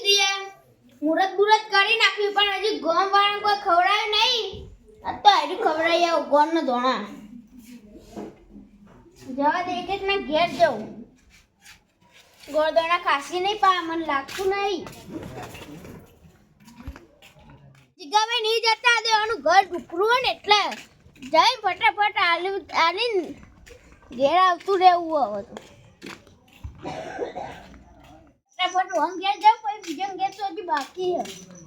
દઈએ મુરત બુરત કરી નાખ્યું પણ હજી ગોમ વાળા કોઈ ખવડાય નહીં આ તો આડી ખવડાય આવ ગોન નો ધોણા જવા દે એક ના ઘેર જાઉં ગોળદોણા ખાસી નહીં પા મને લાગતું નહીં જીગાભાઈ નહીં જતા દેવાનું ઘર ઢુકરું હોય ને એટલે જઈ ફટાફટ આલીને ઘેર આવતું રહેવું હવે તો ફટાફટ હું ઘેર જાઉં પછી બીજા ઘેર તો હજી બાકી છે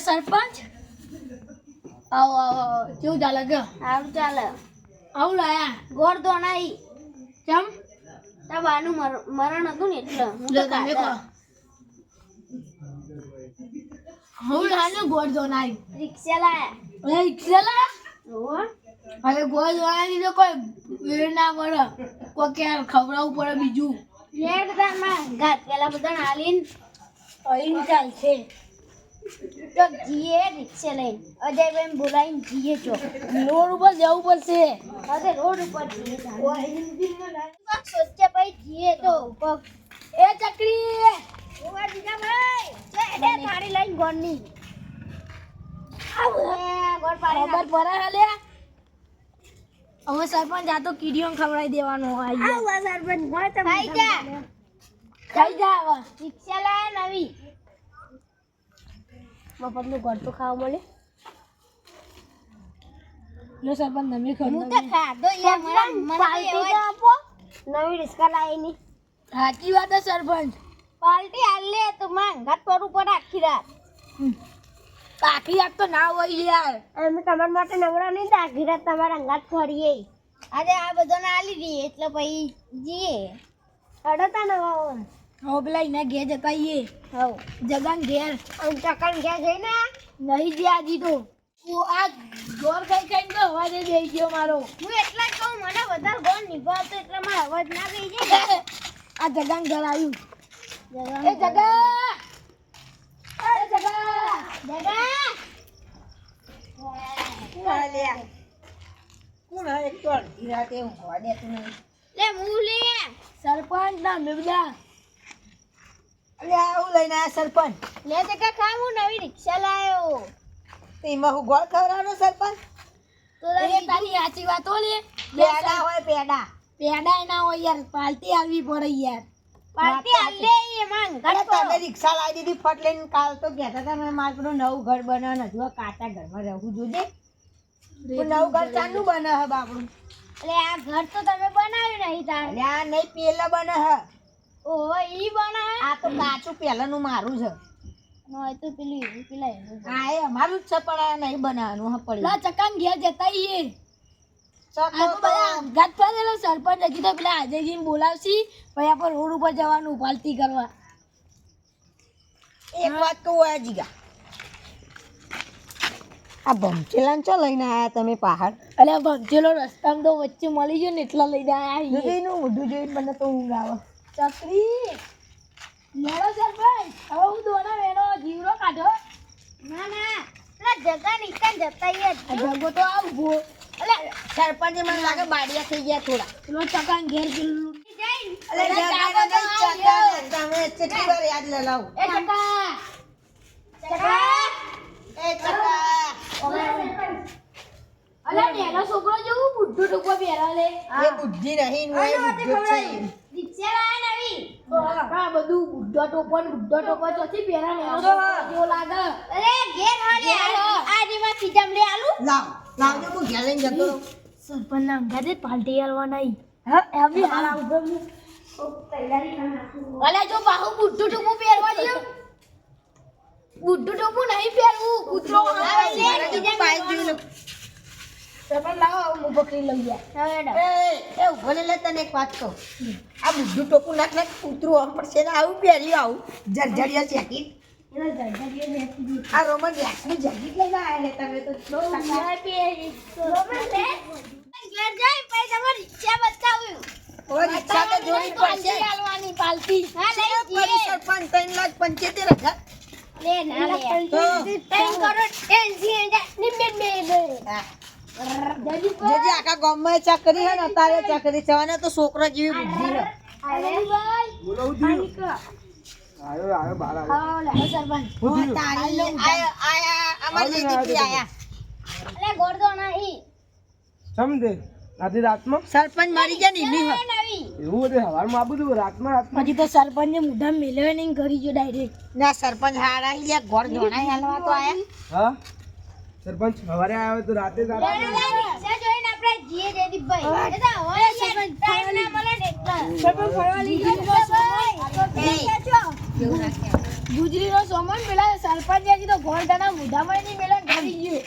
સરપંચ આવો આવો કેવું ચાલે કે સારું ચાલે આવું લાયા ગોળ દોણાઈ કેમ તા બાનું મરણ હતું ને એટલે હું તો તમે કહો હું લાને ગોળ દોનાઈ રિક્ષા લાયા અરે રિક્ષા લાયા ઓહો અરે ગોળ દોનાઈ તો કોઈ વેર ના પડે કોઈ કે ખવડાવવું પડે બીજું લેટ તારમાં ગાત પેલા બધા હાલીને અહીં ચાલશે તો જીએ રિક્ષા લઈને અજયભાઈ બોલાવીને જીએ છો રોડ ઉપર જવું પડશે અરે રોડ ઉપર જીએ સોચ્યા ભાઈ જીએ તો એ ચકરી ઓવા જીગાભાઈ જે થાળી લઈને ગોળની ગોળ પાડી ખબર પડે હાલે હવે સરપંચ આ તો કીડીઓ ખવડાવી દેવાનો હોય આવા સરપંચ ગોળ તો ખાઈ જા હવે રિક્ષા લાયા નવી મફતનું ઘર તો ખાવા મળે લો સરપંચ તમે હું તો ખબર ખાધો યાર પાર્ટી તો આપો નવી રિક્ષા લાવીની સાચી વાત છે સરપંચ પાર્ટી આલે તો માં ઘાટ પર ઉપર આખી રાત આખી આપ તો ના હોય યાર અમે તમારા માટે નવરા નહીં તો આખી રાત તમારા અંગાત ફરીએ આજે આ બધાને આલી દઈએ એટલે પછી જીએ અડતા નવા હવે પેલા એના ઘેર જતા આવીએ હવ જગાન ઘેર અને ચકન ગયા જઈ ને નહીં જ્યાં હજી તો આ ગોર ખાઈ ખાઈને તો અવાજ જ દઈ ગયો મારો હું એટલા જ કહું મને વધારે ગોળ નિભાવતો એટલે મારો અવાજ ના ગઈ જાય આ જગાન ઘર આવ્યું જગા એ જગા એ જગા જગા કોણ એક તો અડધી રાતે ઊંઘવા દેતું નહીં લે મૂલી સરપંચ ના મેબદા અરે આવું લઈને આયા સરપંચ લે જગા ખા હું નવી રિક્ષા લાયો એમાં હું ગોળ ખવડાવવાનો સરપંચ તો એ તારી સાચી વાત હો લે પેડા હોય પેડા પેડા ના હોય યાર પાર્ટી આવી પડે યાર પાર્ટી આલે એમાં અરે ઘાટ તમે રિક્ષા લાવી દીધી ફટ લઈને કાલ તો કહેતા હતા મેં મારું નવું ઘર બનાવવાનું હતું કાચા ઘરમાં રહેવું જોજે નવું ઘર ચાંદનું બને હે બાપડું એટલે આ ઘર તો તમે બનાવ્યું નહીં તાર એટલે આ નહીં પેલા બને હે ઓહો ઈ બનાવે આ તો કાચું પહેલાનું મારું છે નોય તો પેલી પેલા આ એ અમારું જ છે પણ આ નહીં બનાવવાનું હા પડી લા ચકાન ઘેર જતા ઈએ આ તો બધા ઘાટ પડેલો સરપંચ હજી તો પેલા આજયજીને બોલાવશી પછી આપણે રોડ ઉપર જવાનું પાલતી કરવા એક વાત કહું આ જીગા આ ભમચેલાને ચો લઈને આયા તમે પહાડ અલે આ ભમચેલો રસ્તામાં તો વચ્ચે મળી ગયો ને એટલા લઈને આયા જોઈનું મોઢું જોઈને મને તો ઊંઘ આવે ચકરી લેડો સરપંચ હવે હું દોડા વેણો જીવડો કાઢો ના ના પેલા જગા નિકાન જતા ઈ જગો તો આ ઉભો અલે સરપંચ મને લાગે બાડિયા થઈ ગયા થોડા પેલો ચકાન ઘેર ગયેલું અલે જગા તો ચકાન તમે કેટલી વાર યાદ લલાવ એ ચકા ચકા એ ચકા અલે નેનો છોકરો જેવું બુદ્ધુ ટુકો પહેરા લે એ બુદ્ધિ નહીં હોય બુદ્ધો છે રિક્ષા લાયા નવી આ બધું બુદ્ધો ટોપો ચોથી પહેરા નેનો જેવો લાગે અરે ઘેર હાલે આ રીમાં ખીજામ લે આલુ લાવજો હું ઘેર લઈને જતો રહું સરપંચ ના અંગાતે પાલટી આલવા નહીં હા એવી હાલ આવું તૈયારી કરી નાખું અલે જો બાહુ બુદ્ધુ ટોપો પહેરવા દે બુદ્ધુ ટોપો નહીં પહેરવું કૂતરો સરપંચ લાવો હું પકડી લઈ ગયા એ ઉભો લે તને એક વાત કહું આ બુદ્ધુ ટોપું નાખ નાખ કૂતરું આમ પડશે ને આવું પહેર્યું આવું જર્જરિયા જેકેટ આ રોમન રેક્સનું જેકેટ લઈને આવ્યા ને તમે તો રોમન લે ઘેર જાય પછી તમારે રિક્ષા બતાવ્યું ઓ રિક્ષા તો જોઈ પડશે આલવાની પાલતી હા લઈ સરપંચ 3,75,000 લે ના લે તો 3 કરોડ 80,000 ની બે હા. જલ્દી જોજે આખા ગામમાં ચકરી હે ને અત્યારે ચકરી છે અને તો છોકરો જેવી બુદ્ધિ હે અરે ભાઈ આયો બાર આવ્યો. આવો લે સરપંચ હો, તારી આયા અમાર જીતી આયા અરે ગોળદો નહીં સમજે આધી રાતમાં સરપંચ મરી ગયા ને એની હે. નવી એવું બધું હવારમાં આ બધું રાતમાં હજી તો સરપંચને મુઢા મેલવે નહીં કરી જો ડાયરેક્ટ ના સરપંચ હારા ઈ લે ઘર જોણાઈ હાલવા તો આયા હા સરપંચ સવારે આવ્યો તો રાતે જ આવ્યો. રિક્ષા જોઈને આપણે જીએ જયદીપભાઈ એ તો હોય સરપંચ ટાઈમ ના મળે ને એટલે સરપંચ ફરવા લઈ ગયો એવું ના કહેવાય. ગુજરીનો સોમન પેલા સરપંચ હજી તો ગોળદાના મુઢામાં નહીં મેલા કરી ગયો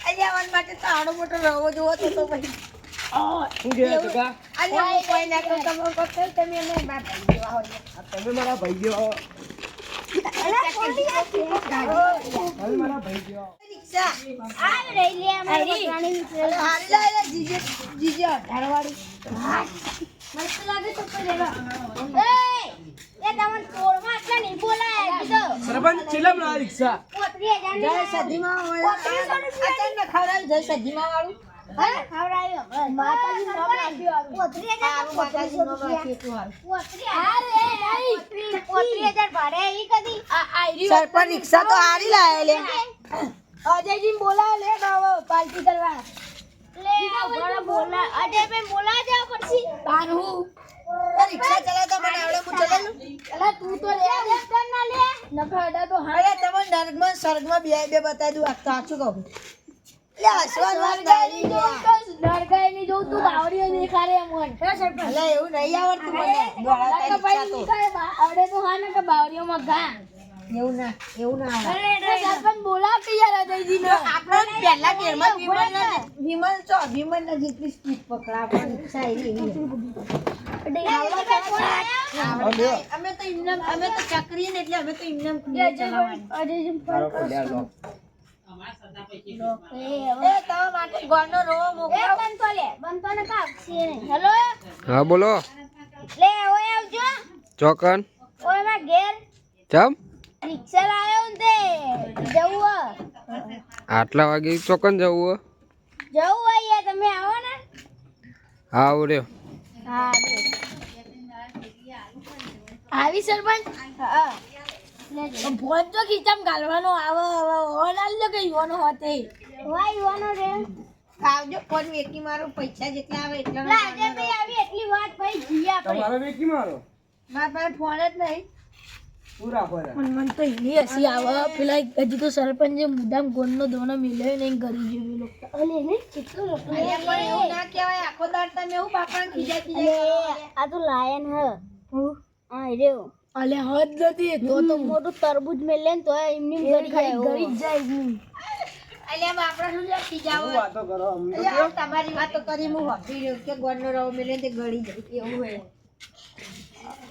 અહીંયા આવવા માટે તો આડો મોટો રવો જોવો તો પછી શું કહે કાકા? અહીંયા હું કોઈ ના કહું તમે કહો તમે એને બાપ જેવા હોય આ તમે મારા ભાઈ જેવા. તમે મારા ભાઈ જેવા. રિક્ષા આ રહી લે અમારી પ્રાણી અરે હારી લાય જીજે જીજે ધારવાડી મસ્ત લાગે તો કોઈ લેવા એ તમને તોડમાં આટલા નહીં બોલાય કીધો સરપંચ ચીલા ના રિક્ષા 35,000 જય સદીમાં હોય અચાનક ખવડાવ્યું જય સદીમાં વાળું હા ખવડાવ્યો માતાજી નામ રાખ્યું 35,000 માતાજી નો બાકી તું હાલ 35,000 ભાડે ઈ કદી સરપંચ રિક્ષા તો હારી લાય લે અજયજી બોલા લે ગાવો પાર્ટી કરવા લે બड़ा બોલા અજયભાઈ બોલા જાવ પછી બાનું રિક્ષા ચલાવતા મને આવડે હું ચલાવું અલા તું તો લે દે કર ના લે નખડા તો હા અરે તમે નર્ગમાં સ્વર્ગમાં બે બતાવી દઉં આ સાચું કહું લે હસવાનું વાત નરગાઈ કરી ની જોઉં તું બાવડીઓ દેખાડે એમ હોય અલે એવું નહીં આવડતું મને દોડાતા રિક્ષા તો આવડે તો હા ને કે બાવડીઓમાં ઘા એવું ના આવડે સરપંચ બોલાવ કે યાર અજયજી ને આપણે પહેલા ગેરમાં વિમલ ના જેટલી સ્પીડ પકડા પણ રિક્ષા એવી અમે તો ચકરી ને એટલે અમે તો ઇમને ચલાવવાની તારો પડ્યા લો. એ તમારા માટે ગોળનો રોવો મોકલો હેલો હા બોલો લે ઓય આવજો ચોકન ઓય માં ઘેર ચમ રિક્ષા લાયો ને તે જવું આટલા વાગે ચોકન જવું હોય તમે આવો ને હા ઉડ્યો હા આવી સરપંચ હા ફોન તો ખીચામ ગાલવાનો આવે ઓન આલ્યો કે યુવાનો હોતે વાય યુવાનો રે આવજો ફોન વેકી મારો પૈસા જેટલા આવે એટલા લાજે ભાઈ આવી એટલી વાત ભાઈ જી આપણે તમારો વેકી મારો મારા પાસે ફોન જ નહીં પૂરા પડ્યા. મન તો એની હસી આવે પેલા હજી તો સરપંચે મુદામ ગોળનો દોનો મિલ્યો નહીં કરી જેવી લોકો અને એને કેટલું મોટું અહીંયા પણ એવું ના કહેવાય આખો દાડ તમે એવું બાપાને ખીજાય આ તો લાયન હ હા રહ્યો અલે હદ નથી તો મોટું તરબૂચ મેલે ને તો એમની ગળી જાય અલ્યા બાપરા શું લે ખીજાવો શું વાતો કરો અમને તો અલ્યા તમારી વાતો કરી હું હપી રહ્યો કે ગોળનો રવો મેલે તે ગળી જાય એવું હોય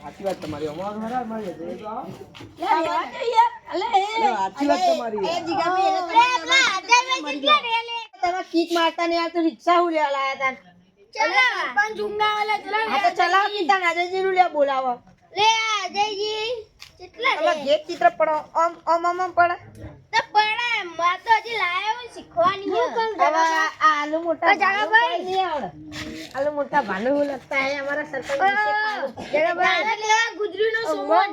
સાચી વાત તમારી અમારો હરાર મારી હતી. એ તો આવો. અલે સાચી વાત તમારી. એ જીગાબી એને તમે કિક મારતા ને યાર તો રિક્ષા હું લેવા લાયા તા સરપંચ ઊંઘા વાલા ચલા આ તો ચલાવ કીધા નાજેજી નું લે બોલાવો લે અજયજી કેટલા તમે જે ચિત્ર પડો ઓમ પડે તો પડા માં તો હજી લાયો શીખવાની હવે આ આલુ મોટા જગાભાઈ. નહીં આવડે આલુ મોટા ભાનુ લગતા હે हमारा सरपंच ગુજરીનો સોમન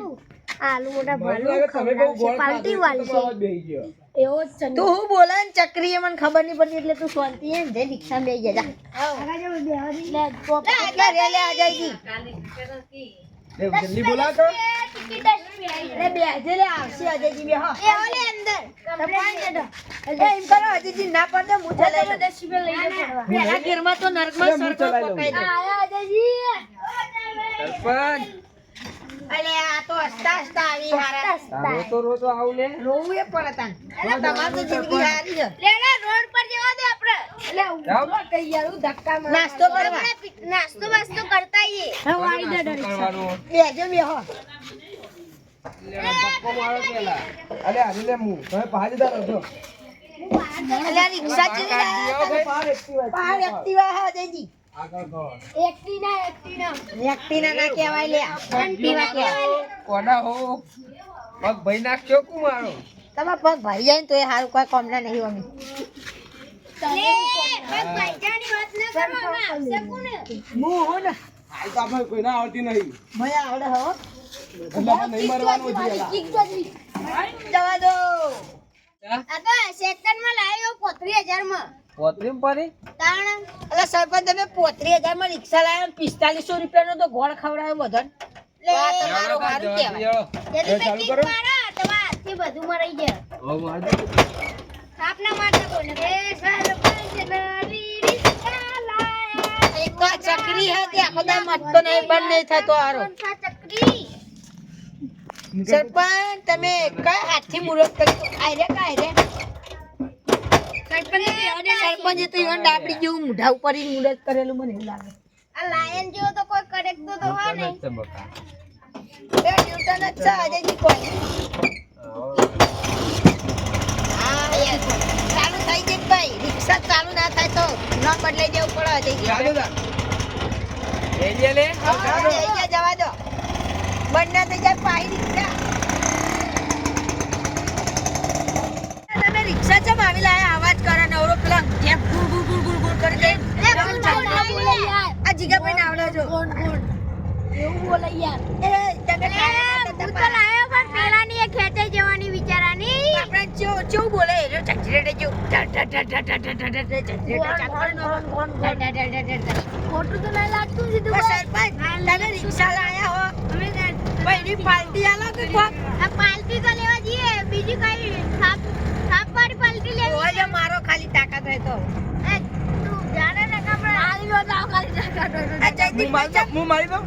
આલુ મોટા મને લાગે તમે બહુ ગોળ પાલટી ખાધું, વાળી તો આવાજ બેહી ગયો. એવો જ છે તું હું બોલે ને ચક્રી એ મને ખબર નહીં પડતી એટલે તું શાંતિ હે ને જે રિક્ષા બેહી જા કેટલા રે લે આજાજી એ જલ્દી બોલાવ તો. અરે બેહજે લે આવશે અજયજી બે હો એ ઓલે અંદર એ એમ કરો અજયજી ના પડે હું ચલાઈ લઉં. 10 રૂપિયા લઈ લો પેલા ઘેરમાં તો નરકમાં અરે હું સરપંચ ચલાઈ લઉં. પકાઈ દે આયા અજયજી સરપંચ અલે આ તો હસતા હસતા આવી હારા તારો તો રોતો આવું ને. રોવું એ પડે તાન તમારી તો જિંદગી હારી છે લેલા રોડ પર જવા દે આપણે એટલે જાઓ. નાસ્તો કરવા નાસ્તો બાસ્તો કરતા આઈએ કરવાનું. બેહજો બે હો લે, ધક્કો મારો પેલા. અલે હારી લે મું. તમે પાછળ રહો છો. અલે આ રિક્ષા ચીલી લાયા ભાઈ, પાર એક્ટિવા છે. પહાડ એક્ટિવા હા અજયજી આગળ ગો. એક્ટિના ના કહેવાય લે એક્ટિવા કહેવાય કોના હો? પગ ભાઈ નાખ્યો કુ મારો તમારા પગ ભરી જાય ને તો એ સારું કોઈ કોમના નહીં અમે લે બસ ભાઈજાની વાત ન કરવામાં આવશે કોને હું હો ને હાલ તો આપણે કોઈને આવડતી નહીં મને આવડે હો એટલે આપણે નહીં મરવાનું છે એલા. જવા દો આ તો સેકન્ડમાં લાવ્યો 35000 માં પોતરીમ પરી તાણ એટલે સરપંચ તમે 35,000 માં રિક્ષા લાવ્યો 4500 રૂપિયાનો તો ગોળ ખવડાવ્યો બધન લે આ તમારું સારું કહેવાય જલ્દી ચાલુ પેકિંગ કરો. મારો તમારા હાથથી બધું મરાઈ જાય હવે માર દે થાપ ના મારતા કોઈને એ સરપંચ નરી રિક્ષા લાયા એક તો આ ચકરી હતી આખો દાય મટતો નહીં બંધ નહીં થતો આરો ચકરી સરપંચ તમે કયા હાથથી મુરત કરી કાય રે સરપંચે તો ઈવન ડાબડી જેવું મૂઢા ઉપર ઈ મુરત કરેલું મને એવું લાગે આ લાયન જેવો તો કોઈ કરેક્ટ તો હોય નહીં ચમકા એ ન્યૂટન જ છે અજયજી કોઈ હા યસ ચાલુ થઈ જાય ભાઈ રિક્ષા ચાલુ ના થાય તો ન બદલાઈ જવું પડે અજયજી ચાલો તા એ જે લે હા, જઈ ગયા, જવા દો બંને થઈ જાય પાઈ રિક્ષા તમે રિક્ષા ચમ આવી લાયા અવાજ કરો નવરો પેલા જેમ ગુર ગુર ગુર ગુર ગુર કરી દે એ કોણ બોલે યાર આ જીગાભાઈ ને આવડે છો કોણ એવું બોલે યાર એ તમે હું તો લાયો પણ પેલાની એ ખેંચાઈ જવાની વિચારાની આપણે ચો બોલે એ ચચરેડે જો ખોટું તો નહીં લાગતું સીધું બસ સરપંચ તમે રિક્ષા લાયા હો ભાઈ ની પાર્ટી આલો કે કોક આ પાલટી તો લેવા જઈએ બીજી કઈ થાપ વાળી પાલટી લેવી ઓય મારો ખાલી તાકાત હોય તો એ તું જાણે ને કપડા હાલી લો તાવ ખાલી જાકા આ જયદીપ હું મારી દઉં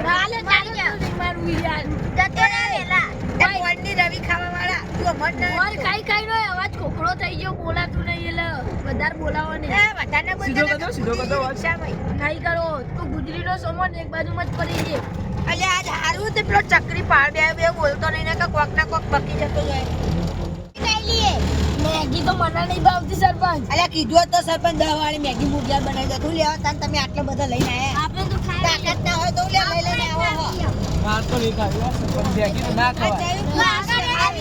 હાલે ચાલી જા મારું યાર જતો રે વેલા એ પોણની રવિ ખાવા વાળા તું મત ઓર ખાઈ નો અવાજ ખોખરો થઈ ગયો બોલાતું નહીં એટલે વધારે બોલાવો ને એ બધાને સીધો કરજો વાત. નહીં કરો તું ગુજરીનો સોમન એક બાજુમાં જ પડી છે અલે આજ હારું તે પેલો ચકરી પાડ બે બોલતો નહીં ને કે કોક ના કોક બકી જતો જાય ખાઈ લીએ મેગી તો મને નહીં ભાવતી સરપંચ અલે કીધું તો સરપંચ 10 વાળી મેગી મુગિયા બનાવી દો તું લેવા તાન તમે આટલો બધો લઈને આયા આપણે તો ખાઈ તાકાત ના હોય તો લઈને આવો હો માર તો નહીં ખાવી પણ બેગી તો ના ખવાય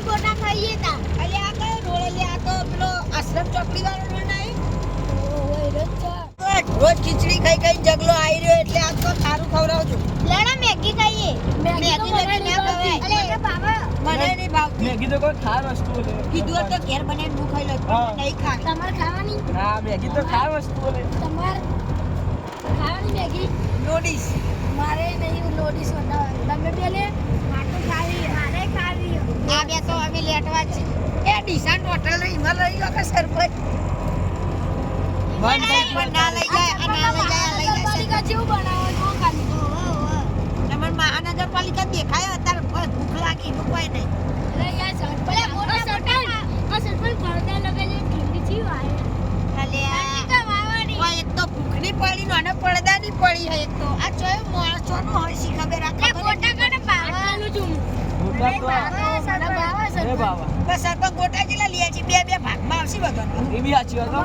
મોટા ખાઈએ તા અલે આ કયો રોળ લે આ તો પેલો આશ્રમ ચોકડી વાળો રોળ નહીં રોજ ખીચડી ખાઈ ખાઈ જગલો આવી રહ્યો એટલે આજ તો સારું ખવડાવજો લેણા મેગી ખાઈએ મેગી તો મને ના ભાવે. અલે બાબા મને નહીં ભાવતી મેગી તો કોઈ ખાર વસ્તુ લે કીધું હોત તો ઘેર બનાવીને હું ખાઈ લઉં હા. નહીં ખાવી તમારે ખાવાની ના મેગી તો ખાર વસ્તુ લે તમારે ખાવાની મેગી નોડીશ મારે નહીં નોટિસ બતાવવાની તમે પેલે માટું ખાવી મારે ખાવી આ બે તો અમે લેટવા જ છે એ ડીસાન્ટ હોટલ નો ઈમાં લઈ ગયો કે સરપંચ પણ ના લઈ જાય આ ના લઈ જાય આ લઈ જાય પાલિકા જેવું બનાવવાનું ખાલી તમને મહાનગરપાલિકા દેખાય અત્યારે ભૂખ લાગી એનું કોઈ નહીં અરે યાર સરપંચ સરપંચ પડદા લગાવીને ઠંડી થી વાય અલે ઠંડી તો વાવાની કોઈ એક તો ભૂખની પડી નો અને પડદાની પડી હોય એક તો આ જોયો માણસોનું હોય શી ખબર આ એ ગોટા કને પાવાનું છું ગોટા તો એ બાવા બસ સરપંચ ગોટા જેટલા લે છે બે ભાગમાં આવશે બધો એ બી સાચી વાત હો.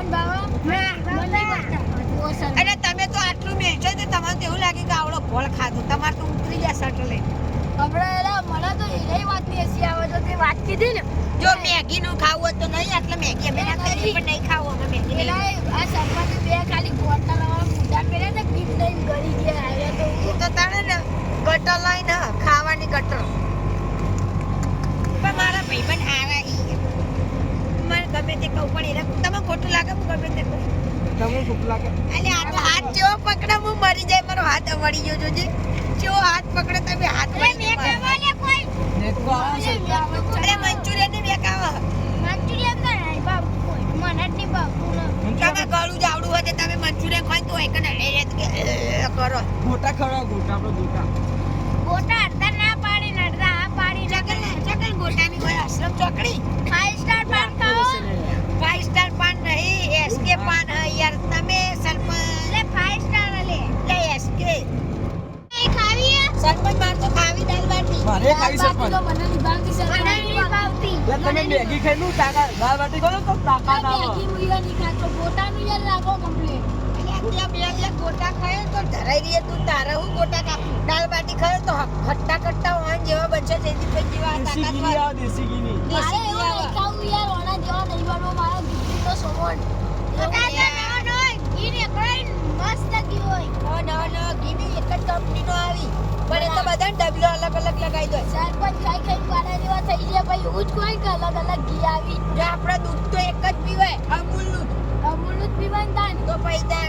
અને તમે તો આટલું મેચો તો તમને તો એવું લાગે કે આવડો ગોળ ખાધું તમારે તો ઉતરી જાય શર્ટ લઈને મને તો એની વાત ની હસી આવે તો તે વાત કીધી ને જો મેગી નું ખાવું હોય તો નહીં એટલે મેગી અમે ના કરીએ પણ નહીં ખાવું અમે મેગી નહીં. પેલા આ સરપંચ બે ખાલી ગોટા લાવવા પૂજા કર્યા ને ગીત લઈને ગળી ગયા આવ્યા તો એ તો તાણે ને ગટર લઈને ખાવાની ગટર પણ મારા ભાઈબંધ હારા ઈ મને ગમે તે કહું પણ એને તમે ખોટું લાગે હું ગમે તે કહું તમને ભૂખ લાગે અલે આ તો હાથ જેવો પકડે હું મરી જાય મારો હાથ વળી ગયો જોજે જેવો હાથ પકડે તમે હાથ વળી ગયો મારો. કોઈ દેખો આ છે અરે મંચુરિયન ને બેકાવા મંચુરિયન તો નહીં બાપુ કોઈ મને જ નહીં બાપુ તમે ગળું જ આવડું હોય તો તમે મંચુરિયન ખાઈ તો એક ને લે કરો ગોટા ખવડાવો ગોટા આપણે ગોટા ગોટા અડધા ના પાડી ને અડધા આ પાડી ચકલ ગોટાની કોઈ આશ્રમ ચોકડી 5 સ્ટાર પાન ખાઓ 5 સ્ટાર પાન નહીં એસકે પાન હે યાર તમે સરપંચ લે 5 સ્ટાર લે લે એસકે એ ખાવી હે સરપંચ માર તો ખાવી દાલ બાટી મારે ખાવી છે પણ મને નહીં ભાવતી સર મને નહીં ભાવતી એટલે તમે મેગી ખાઈ નું તાકાત દાળ બાટી કરો તો તાકાત આવે મેગી મુયા નહીં ખાતો ગોટાનું યાર લાગો કમ્પ્લીટ ત્યાં બે ગોટા ખાય તો ધરાઈ રહી તું તારે હું ગોટા ખા દાલ બાટી ખાય તો હટ્ટા કટ્ટા વાંજ દેશી ગીની આવે દેશી ગીની મારે એવું નહીં ખાવું યાર, ઓના જેવા નહીં બનવો મારો દીકરીનો સોમણ. ઘી નીકળાઈને મસ્ત ઘી હોય. નવો ઘીની એક જ કંપનીનો આવી પણ એ તો બધા ડબલો અલગ અલગ લગાવી દો. સરપંચ ખાઈ ખાઈને પાડા જેવા થઈ ગયા ભાઈ, એવું જ કોઈ કે અલગ અલગ ઘી આવી. જો આપણા દૂધ તો એક જ પીવાય અમૂલનું અમૂલનું જ પીવાનું તાન. તો પૈસા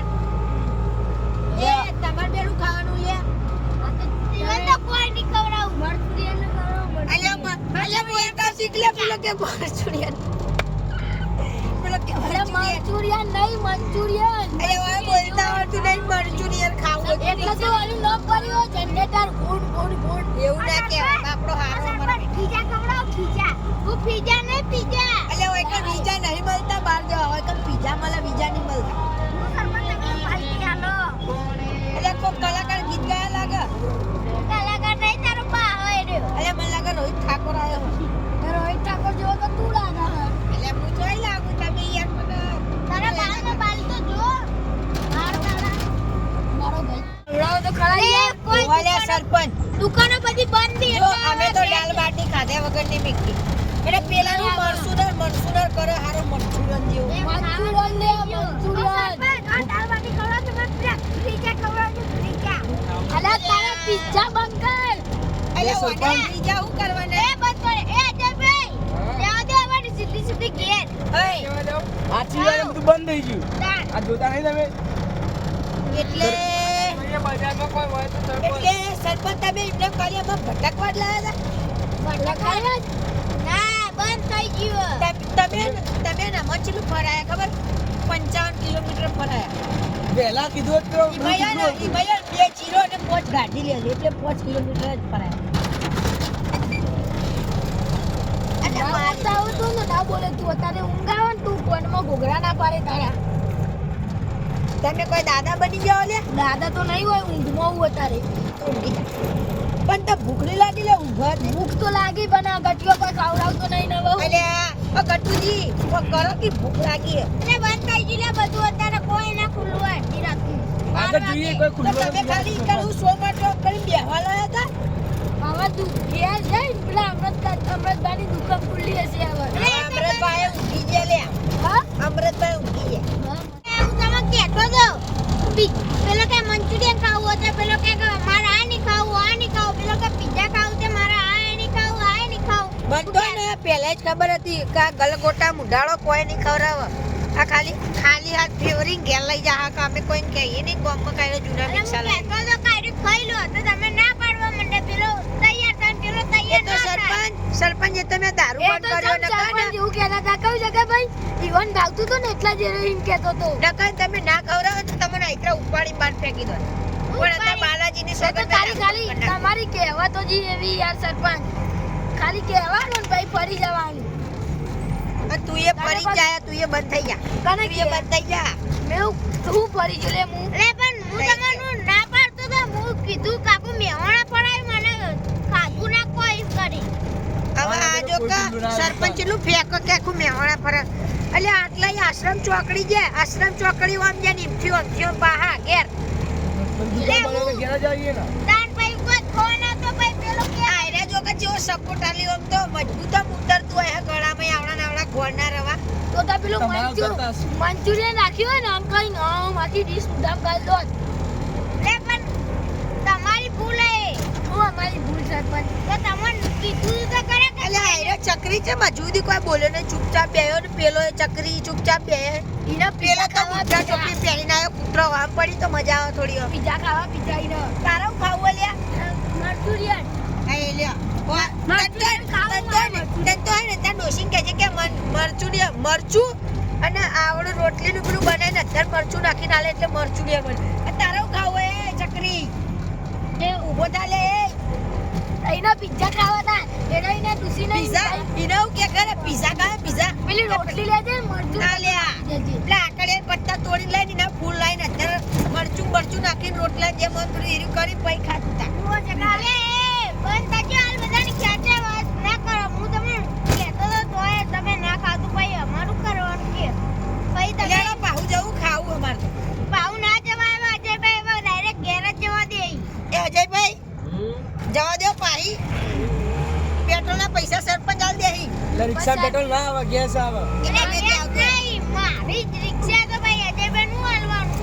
એ તમારે બેનું ખાવાનું લે. પીવાનું તો કોઈ નહીં ખવડાવું. મરચુરિયનને ખવડાવું. અલ્યા બોલ કા શીખ લે પેલો કે મરચુરિયન પેલો કે મંચુરિયન નહીં, મંચુરિયન. અલ્યા બોલતા આવડતું નહીં મરચુરિયન ખાવું એટલે તો ઓલું ન કર્યું જનરેટર ગુડ ગુડ ગુડ. એવું ના કહેવાય આપણો હારો મરચુરિયન. પીઝા ખવડાવ, પીઝા. હું પીઝા નહીં, પીઝા. અલ્યા હોય કે બીજા નહીં મળતા બહાર જવા હોય કે પીઝા મળે બીજા નહીં મળતા. હું સરપંચને કહું, પાર્ટી આલો. અલ્યા કોઈ કલાકાર ગીત ગાયા લાગે. કલાકાર નહીં, તારો બા હોય રહ્યો. અલ્યા મને લાગે રોહિત ઠાકોર આવ્યો રોહિત ઠાકોર જેવો તો તું લાગે છે. એટલે હું જોઈ લાગુ તમે યાર મને તારા બાળનો બાલ તો જો. મારો ભાઈ. ઉડાવો તો ખરા યાર. ઓલ્યા સરપંચ દુકાનો બધી બંધ હતી. જો અમે તો દાલ બાટી ખાધા વગર ની મીઠી એટલે પેલાનું મરસુદર કરે હારો મંચુરિયન જેવું. મંચુરિયન લે, મંચુરિયન. દાળ બાટી ખવડાવ તો મને પીઝા ખવડાવજો, પીઝા. અલા તારા પીઝા બંધ કર. એટલે ઓને બીજા શું કરવાના એ બંધ કર. એ અજયભાઈ, જવા દે અમારી સીધી સીધી ઘેર. ઓય આછી વાળે બધું બંધ થઈ ગયું તાર. આ જોતા નહીં તમે એટલે અહીંયા બજારમાં કોઈ હોય તો સરપંચ એટલે સરપંચ તમે એમને કર્યામાં ભટકવા જ લાયા ભટકાયા જ? ના, બંધ થઈ ગયું. હતા તમે નામાં ચેટલું ફરાયા ખબર 55 કિલોમીટર ફરાયા વહેલા કીધું હોત તો ઈમૈયા 2 જીરો અને 5 ગાડી લેલી એટલે 5 કિલોમીટર જ ફરાયા એટલે મારતા આવતું ને ના બોલે તું અત્યારે ઊંઘ આવે ને તું ફોનમાં ઘોઘરા ના પાડે તારા. તમે કોઈ દાદા બની જાઓ લે દાદા તો નહીં હોય, ઊંઘમાં હું અત્યારે. ઊંઘી જા. પણ તો ભૂખ નહીં લાગી લે ઊંઘવા જ. ભૂખ તો લાગી પણ આ ગટીઓ કોઈ ખાવડાવતો નહીં ને બહુ. અલ્યા ઓ કટુજી ઓ કરો કે ભૂખ લાગી હે. એટલે બંધ થઈ ગયું લે બધું અત્યારે, કોઈ ના ખુલ્લું હોય અડધી રાતનું. આગળ જોઈએ કોઈ તો ખુલ્લું તમે ખાલી કરું સો માટે કરી બેહવા લાયા હતા હવે તું ઘેર જઈ પેલા અમૃતભાઈની દુકાન ખુલ્લી હશે હવે. અમૃતભાઈ ઊંઘી ગયા લે હા? અમૃતભાઈ ઊંઘી ગયા હું તમને કહેતો હતો પેલો કે મંચુરિયન ખાવું હતું, પેલો કે મારે આ નહીં ખાવું, આ નહીં ખાવું, પેલો કે પિઝા ખાવું છે, મારે આ નહીં ખાવું, આ નહીં ખાવું. બનતો ને પહેલા જ ખબર હતી કે આ ગલગોટા મુઢાળો કોઈ નહીં ખવડાવે આ ખાલી હાથ ફેવરિંગ ઘેર લઈ જા હા કે અમે કોઈને કહીએ નહીં ગામમાં કાંઈ જૂના અને હું મિક્સર લઈ કહેતો હતો કાંઈ ખાઈ લો તો તમે ના પાડવા માંડે, પેલો તૈયાર થાય ને પેલો એ તૈયાર તો ના થાય. સરપંચ એ તમે દારૂ એ બંધ તો કર્યો સરપંચ એવું કહેતા હતા, કહ્યું છે કે ભાઈ ઈવન ગાવતું હતું ને એટલા જ એમ કહેતો હતો. નકર તમે ના ખવડાવો તો તમને આઈકરા ઉપાડી બહાર ફેંકી દો પણ અત્યારે બાલાજીની એ તો સોગંદ ખાલી તમારી કહેવત તો જી એવી યાર સરપંચ, ખાલી કહેવાનું ને ભાઈ ફરી જવાનું. તું એ ફરી જાય તું એ બંધ થઈ જા કને તું એ બંધ થઈ જા મેં હું ફરી જો લે હું લે પણ હું તમારું ના પાડતો તો હું કીધું કાકુ મેવાણા પડાય મને ખાધું ના કોઈ કરી. હવે આ જો કા સરપંચ નું ફેંકો કે આખું મેવાણા પર એટલે આટલા આશ્રમ ચોકડી છે આશ્રમ ચોકડી આમ જે નિમથી બહાર ઘેર ઘેર જઈએ ને તાન ભાઈ કોઈ ફોન હતો ભાઈ પેલો કે આયરા જો કે જેવો સપોર્ટ આલી આમ તો મજબૂત આમ ઉતરતું હોય ગળામાં આવડા ગોળના રવા તો તા પેલો તમારા કરતા શું? મંચુરિયન રાખ્યું હોય ને આમ કઈ આમ આખી ડીશ ઉડામ ગાલ દો લે પણ તમારી ભૂલ હે. હું અમારી ભૂલ સરપંચ તો તમને કીધું તો કરે કે એટલે આયરા ચકરી છે મજૂદી કોઈ બોલ્યો ને ચૂપચાપ બેહ્યો ને પેલો એ ચકરી ચૂપચાપ બેહે ઈના પેલા તો બુઢા ટોપી પહેરીને આવ્યો કૂતરો વામ પડી તો મજા આવે થોડી વાર પિઝા ખાવા પિઝા ઈનો તારા ખાવું લ્યા મંચુરિયન એ લ્યા મંચુરિયન ખાવું મરચું અને આવડું રોટલીનું પેલું બનાવીને અંદર મરચું નાખીને આલે એટલે મરચું લે બને તારા ખાવું એ ચકરી એ ઊભો થાલે ઈનો પિઝા ખાવા તા એનો ઈને દુસી નહીં પીઝા ઇનાવ કે કરે પીઝા ખાય પીઝા પેલી રોટલી લેજે મરચું ના લ્યા એટલે આકડે પત્તા તોડી લઈને ના ફૂલ લઈને અંદર મરચું નાખીને રોટલા જે મન પેલું હીરું કરી પઈ ખાતું તા અલે બસ તાજો હાલ બધાની ખેંચે વાત ના કરો. હું તમને કહેતો તો તોય તમે ના ખાધું ભાઈ અમારું કરવાનું કે ભાઈ તમે એટલે પાહુ જવું ખાવું અમારે તો પાઉ ના જવાય અજયભાઈ હવે ડાયરેક્ટ ઘેર જ જવા દે. એ અજયભાઈ જવા દો પાહી પેટ્રોલ પેટ્રોલના પૈસા સરપંચ આલ દેહી એટલે રિક્ષા પેટ્રોલ ના આવે ગેસ આવે એટલે બે દે આવતે નહીં, મારી જ રિક્ષા તો ભાઈ અજયભાઈનું હાલવાનું.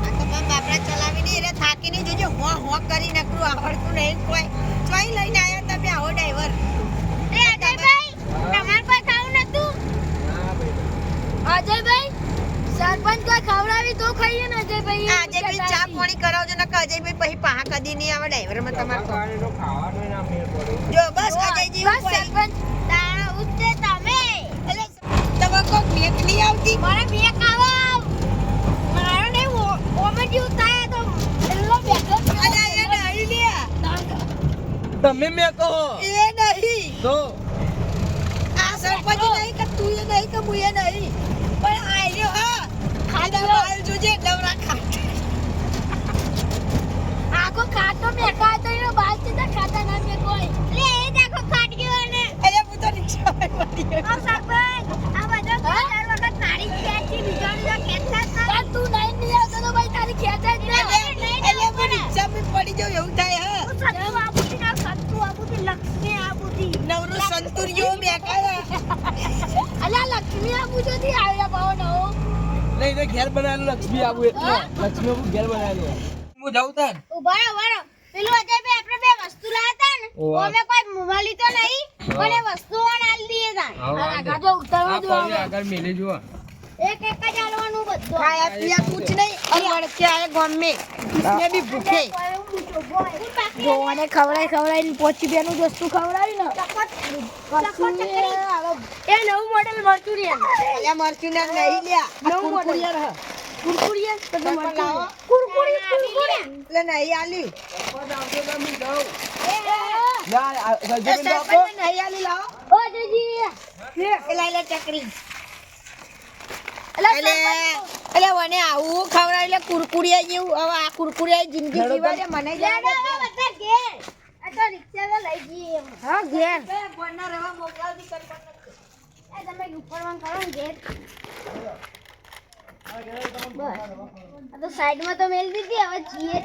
આ તો મારા બાપરા ચલાવીને એને થાકીને જોજો હો કરી નકરું આવડતું નહીં કોઈ ચોઈ લઈને આયા તમે આવો ડ્રાઈવર એ અજયભાઈ, તમારે કોઈ ખાવું નતું? ના ભાઈ અજયભાઈ, સરપંચ કોઈ ખવડાવી તો ખાઈએ ને અજયભાઈ. આજે બી ચા પાણી કરાવજો નકર અજયભાઈ પછી પાહા કદી નહીં આવે ડ્રાઈવરમાં તમારે તો. તો ખાવાનું ના મેળ પડે જો બસ અજયજી બસ સરપંચ, તારા ઉચ્ચે તમે. એટલે તમે કોઈ મેક નહીં આવતી મારે બે ખાવા. મારો નહીં, ઓમેટી ઉતાર્યા તો એટલો બેઠો જ અરે એ નહીં લે તમે મેં કહો એ નહીં તો આ સરપંચ નહીં કે તું એ નહીં કે હું એ નહીં પણ આયરો હા ખાડા બાલ જોજે ડવરા ખાતા આખો ખાટો મેકા તો એનો બાલ સીધા ખાતા ના મે કોઈ. લે એ દેખો ખાટ ગયો ને. અરે હું તો રિક્ષામાં પડી ગયો આ સરપંચ, આ બધા દર વખત તારી ખેંચી બીજાની જો ખેંચતા જ ના. તું નહીં આવતો તો ભાઈ તારી ખેંચે જ ના. એટલે હું રિક્ષામાં પડી જાઉં એવું થાય હા સત્તુ આબુથી ના, સત્તુ આબુથી, લક્ષ્મી આબુથી. નવરું સંતુરિયો મેકાયા અલા લક્ષ્મી આબુથી આવ્યા ભાવ નવો. નહીં તો ઘેર બનાવેલું લક્ષ્મી આવું એટલે લક્ષ્મી આવું ઘેર બનાવેલું હું જાઉં તાર ઉભા રહો, ઉભા રહો. પેલું અજયભાઈ આપણે બે વસ્તુ લાયા હતા ને, ઓવા. અમે કોઈ મોબાઈલ તો નહીં, પણ એ વસ્તુઓ આલી દીએ તા. હા, આ ગાજો ઉતારવા દો હવે. આગળ મેલી જુઓ એક એક જ આલવાનું બધું. ખાયા પિયા કુછ નહીં અમર કે આયે ગામ में इसमें भी भूखे જોવાને ખવડાવીને પોચી બેનું વસ્તુ ખવડાવી ને એ નવું મોડેલ મર્ચુરિયન અલ્યા મરચું ના નહીં લ્યા આ નવું model. કુરકુરિયા રહે કુરકુરિયન સરપંચ લાવો. કુરકુરી એટલે નહીં આલ્યું ના એ સરપંચ નહીં આલી લાવો ઓ જીજી એ લાઈલા ચકરી અલા એટલે એટલે મને આવું ખવડાવી એટલે કુરકુરિયા જેવું હવે આ કુરકુરિયા જિંદગી જીવા દે મને લેડો બધા ઘેર આ તો રિક્ષા તો લઈ જઈએ હા ઘેર ગોરના રવા મોકલાવતી સરપંચ એ તમે ઉપરવાન કરો ને ઘેર બસ આ તો સાઈડમાં તો મેલ દીધી હવે જીએ